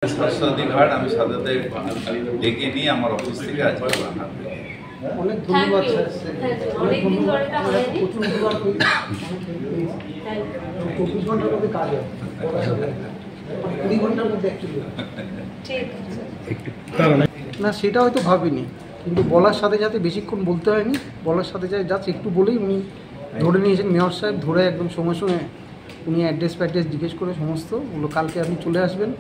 Swasthya Sathi card আমি সাথে ডেকে নিয়ে আমার অফিস থেকে আজকে বানাবো। অনেক ধন্যবাদ স্যার। অনেক ধন্যবাদ। 24 ঘন্টার মধ্যে কাজ হয়, 20 ঘন্টার মধ্যে না, সেটা হয়তো ভাবিনি, কিন্তু বলার সাথে সাথে বেশিক্ষণ বলতে হয়নি। বলার সাথে সাথে জাস্ট একটু বলেই উনি ধরে নিয়েছেন, মেয়র সাহেব ধরে একদম সময় সময় উনি অ্যাড্রেস ফ্যাড্রেস জিজ্ঞেস করে সমস্ত বললো কালকে আপনি চলে আসবেন।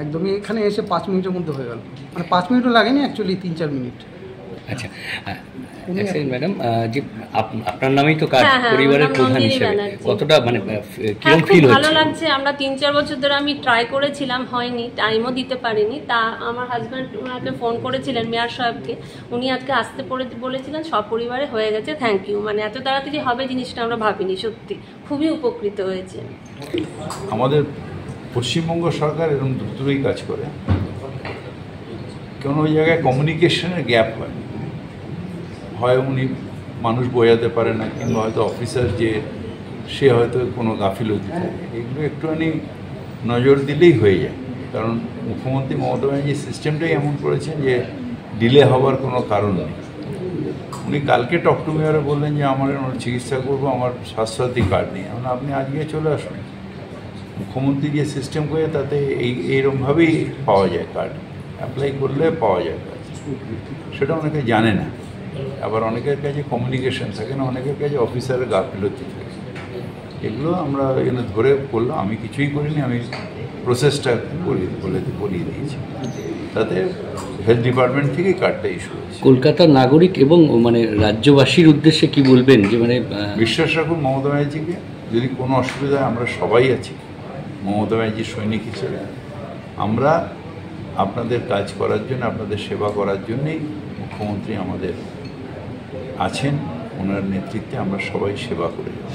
একদমই এখানে এসে 5 মিনিটের মধ্যে হয়ে গেল, মানে 5 মিনিটও লাগেনি, অ্যাকচুয়ালি 3-4 মিনিট। আচ্ছা ম্যাডাম, যে আপনার নামেই তো কাজ, পরিবারের প্রধান হিসেবে কতটা মানে কিরকম ফিল হচ্ছে? ভালো লাগছে। আমরা 3-4 বছর ধরে আমি ট্রাই করেছিলাম, হয়নি, টাইমও দিতে পারিনি। তা আমার হাজব্যান্ড ওনাকে ফোন করেছিলেন মেয়র সাহেবকে, উনি আজকে আসতে বলেছিলেন, সব পরিবারে হয়ে গেছে। Thank you. মানে এত তাড়াতাড়ি হবে জিনিসটা আমরা ভাবিনি, সত্যি খুবই উপকৃত হয়েছে। আমাদের পশ্চিমবঙ্গ সরকার এরকম দ্রুতই কাজ করে, কোনো ওই জায়গায় কমিউনিকেশনের গ্যাপ হয় উনি মানুষ বোঝাতে পারে না, কিংবা হয়তো অফিসার যে সে হয়তো কোনো গাফিলতি থাকে, এগুলো একটুখানি নজর দিলেই হয়ে যায়। কারণ মুখ্যমন্ত্রী মমতা ব্যানার্জি সিস্টেমটাই এমন করেছেন যে ডিলে হওয়ার কোনো কারণ নেই। উনি কালকে টক টু মেয়রে বললেন যে আমার চিকিৎসা করবো, আমার স্বাস্থ্যসাথী কার্ড নেই। এখন আপনি আজকে চলে আসুন। মুখ্যমন্ত্রী যে সিস্টেম করে তাতে এইরকমভাবেই পাওয়া যায় কার্ড, অ্যাপ্লাই করলে পাওয়া যায় কার্ড। সেটা অনেকে জানে না, আবার অনেকের কাছে কমিউনিকেশন থাকে না, অনেকের কাছে অফিসারের গাফিলতি থাকে। এগুলো আমরা এখানে ধরে করলাম, আমি কিছুই করিনি, আমি প্রসেসটা বলিয়ে দিয়েছি। তাতে হেলথ ডিপার্টমেন্ট থেকে কার্ডটা ইস্যু হয়েছে। কলকাতার নাগরিক এবং মানে রাজ্যবাসীর উদ্দেশ্যে কি বলবেন? যে মানে বিশ্বাস রাখুন মমতা ব্যানার্জিকে, যদি কোনো অসুবিধা হয় আমরা সবাই আছি মমতা ব্যানার্জির সৈনিক হিসেবে। আমরা আপনাদের কাজ করার জন্য, আপনাদের সেবা করার জন্যেই মুখ্যমন্ত্রী আমাদের আছেন, ওনার নেতৃত্বে আমরা সবাই সেবা করে যাব।